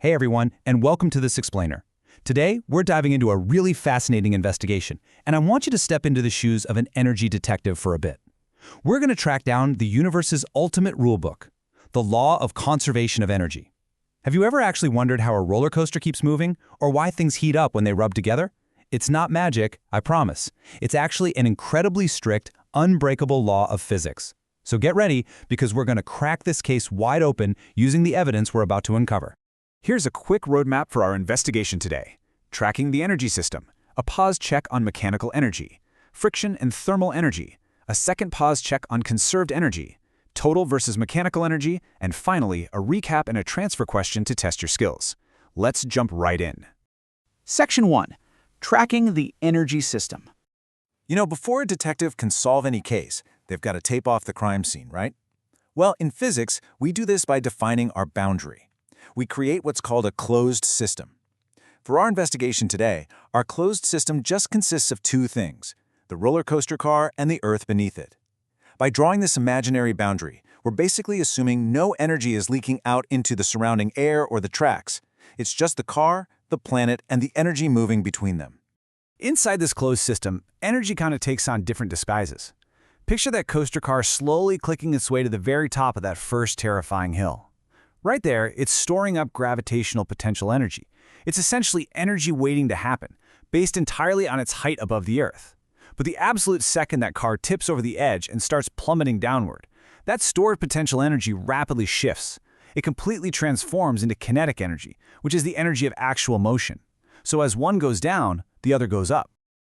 Hey everyone, and welcome to This Explainer. Today, we're diving into a really fascinating investigation, and I want you to step into the shoes of an energy detective for a bit. We're going to track down the universe's ultimate rulebook, the law of conservation of energy. Have you ever actually wondered how a roller coaster keeps moving, or why things heat up when they rub together? It's not magic, I promise. It's actually an incredibly strict, unbreakable law of physics. So get ready, because we're going to crack this case wide open using the evidence we're about to uncover. Here's a quick roadmap for our investigation today. Tracking the energy system, a pause check on mechanical energy, friction and thermal energy, a second pause check on conserved energy, total versus mechanical energy, and finally, a recap and a transfer question to test your skills. Let's jump right in. Section 1. Tracking the energy system. You know, before a detective can solve any case, they've got to tape off the crime scene, right? Well, in physics, we do this by defining our boundary. We create what's called a closed system. For our investigation today, our closed system just consists of two things: the roller coaster car and the Earth beneath it. By drawing this imaginary boundary, we're basically assuming no energy is leaking out into the surrounding air or the tracks. It's just the car, the planet, and the energy moving between them. Inside this closed system, energy kind of takes on different disguises. Picture that coaster car slowly clicking its way to the very top of that first terrifying hill. Right there, it's storing up gravitational potential energy. It's essentially energy waiting to happen, based entirely on its height above the Earth. But the absolute second that car tips over the edge and starts plummeting downward, that stored potential energy rapidly shifts. It completely transforms into kinetic energy, which is the energy of actual motion. So as one goes down, the other goes up.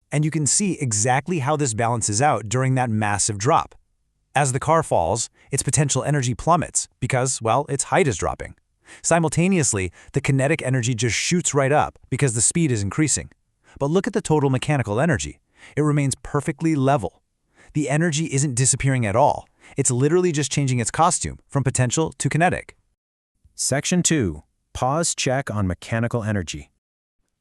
And you can see exactly how this balances out during that massive drop. As the car falls, its potential energy plummets because, well, its height is dropping. Simultaneously, the kinetic energy just shoots right up because the speed is increasing. But look at the total mechanical energy. It remains perfectly level. The energy isn't disappearing at all. It's literally just changing its costume from potential to kinetic. Section 2. Pause check on mechanical energy.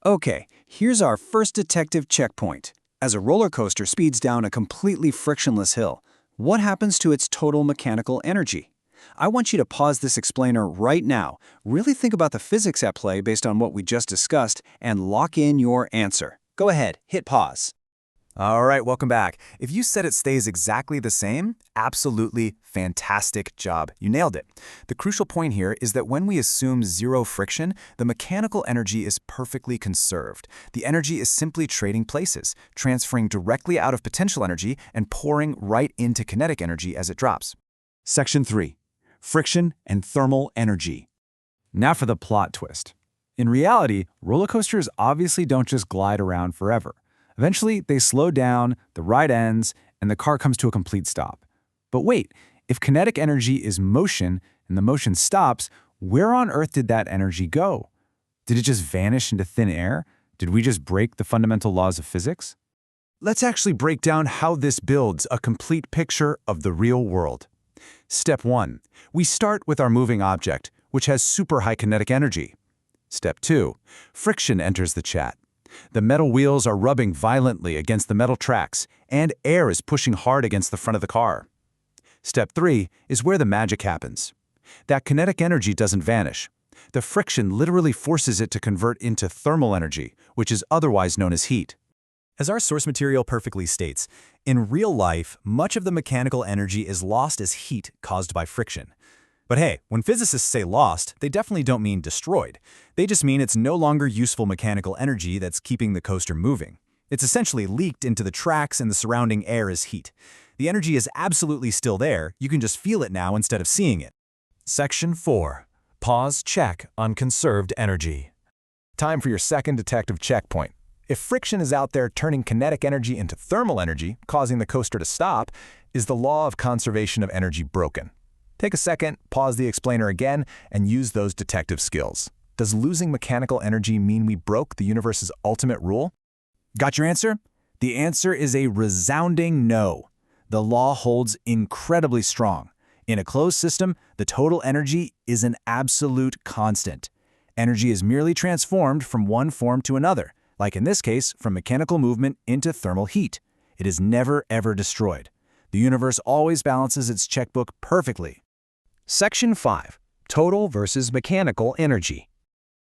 Okay, here's our first detective checkpoint. As a roller coaster speeds down a completely frictionless hill, what happens to its total mechanical energy? I want you to pause this explainer right now, really think about the physics at play based on what we just discussed, and lock in your answer. Go ahead, hit pause. All right, welcome back. If you said it stays exactly the same, absolutely fantastic job. You nailed it. The crucial point here is that when we assume zero friction, the mechanical energy is perfectly conserved. The energy is simply trading places, transferring directly out of potential energy and pouring right into kinetic energy as it drops. Section 3. Friction and thermal energy. Now for the plot twist. In reality, roller coasters obviously don't just glide around forever. Eventually, they slow down, the ride ends, and the car comes to a complete stop. But wait, if kinetic energy is motion and the motion stops, where on earth did that energy go? Did it just vanish into thin air? Did we just break the fundamental laws of physics? Let's actually break down how this builds a complete picture of the real world. Step 1. We start with our moving object, which has super high kinetic energy. Step 2. Friction enters the chat. The metal wheels are rubbing violently against the metal tracks, and air is pushing hard against the front of the car. Step 3 is where the magic happens. That kinetic energy doesn't vanish. The friction literally forces it to convert into thermal energy, which is otherwise known as heat. As our source material perfectly states, in real life, much of the mechanical energy is lost as heat caused by friction. But hey, when physicists say lost, they definitely don't mean destroyed. They just mean it's no longer useful mechanical energy that's keeping the coaster moving. It's essentially leaked into the tracks and the surrounding air as heat. The energy is absolutely still there, you can just feel it now instead of seeing it. Section 4. Pause check on conserved energy. Time for your second detective checkpoint. If friction is out there turning kinetic energy into thermal energy, causing the coaster to stop, is the law of conservation of energy broken? Take a second, pause the explainer again, and use those detective skills. Does losing mechanical energy mean we broke the universe's ultimate rule? Got your answer? The answer is a resounding no. The law holds incredibly strong. In a closed system, the total energy is an absolute constant. Energy is merely transformed from one form to another, like in this case, from mechanical movement into thermal heat. It is never, ever destroyed. The universe always balances its checkbook perfectly. Section 5. Total versus mechanical energy.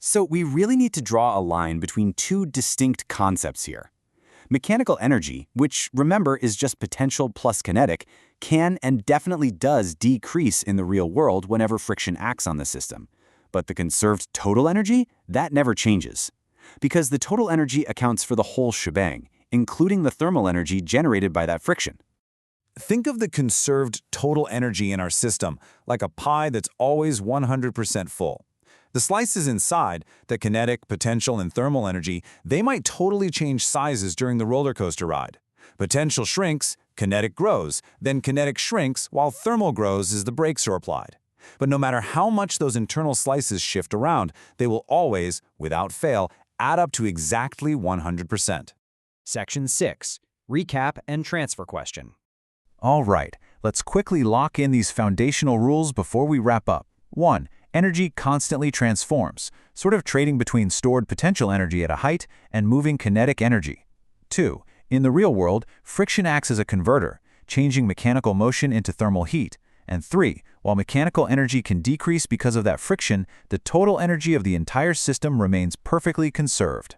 So we really need to draw a line between two distinct concepts here. Mechanical energy, which, remember, is just potential plus kinetic, can and definitely does decrease in the real world whenever friction acts on the system. But the conserved total energy, that never changes. Because the total energy accounts for the whole shebang, including the thermal energy generated by that friction. Think of the conserved total energy in our system like a pie that's always 100% full. The slices inside, the kinetic, potential, and thermal energy, they might totally change sizes during the roller coaster ride. Potential shrinks, kinetic grows, then kinetic shrinks while thermal grows as the brakes are applied. But no matter how much those internal slices shift around, they will always, without fail, add up to exactly 100%. Section 6. Recap and transfer question. All right, let's quickly lock in these foundational rules before we wrap up. 1. Energy constantly transforms, sort of trading between stored potential energy at a height and moving kinetic energy. 2. In the real world, friction acts as a converter, changing mechanical motion into thermal heat. And 3. While mechanical energy can decrease because of that friction, the total energy of the entire system remains perfectly conserved.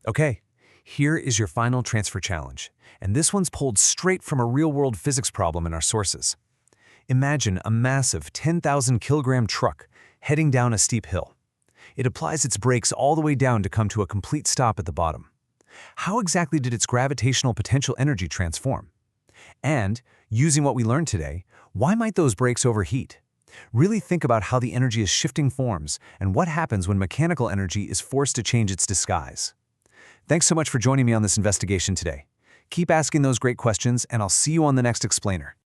Okay, here is your final transfer challenge, and this one's pulled straight from a real-world physics problem in our sources. Imagine a massive 10,000-kilogram truck heading down a steep hill. It applies its brakes all the way down to come to a complete stop at the bottom. How exactly did its gravitational potential energy transform? And, using what we learned today, why might those brakes overheat? Really think about how the energy is shifting forms and what happens when mechanical energy is forced to change its disguise. Thanks so much for joining me on this investigation today. Keep asking those great questions, and I'll see you on the next explainer.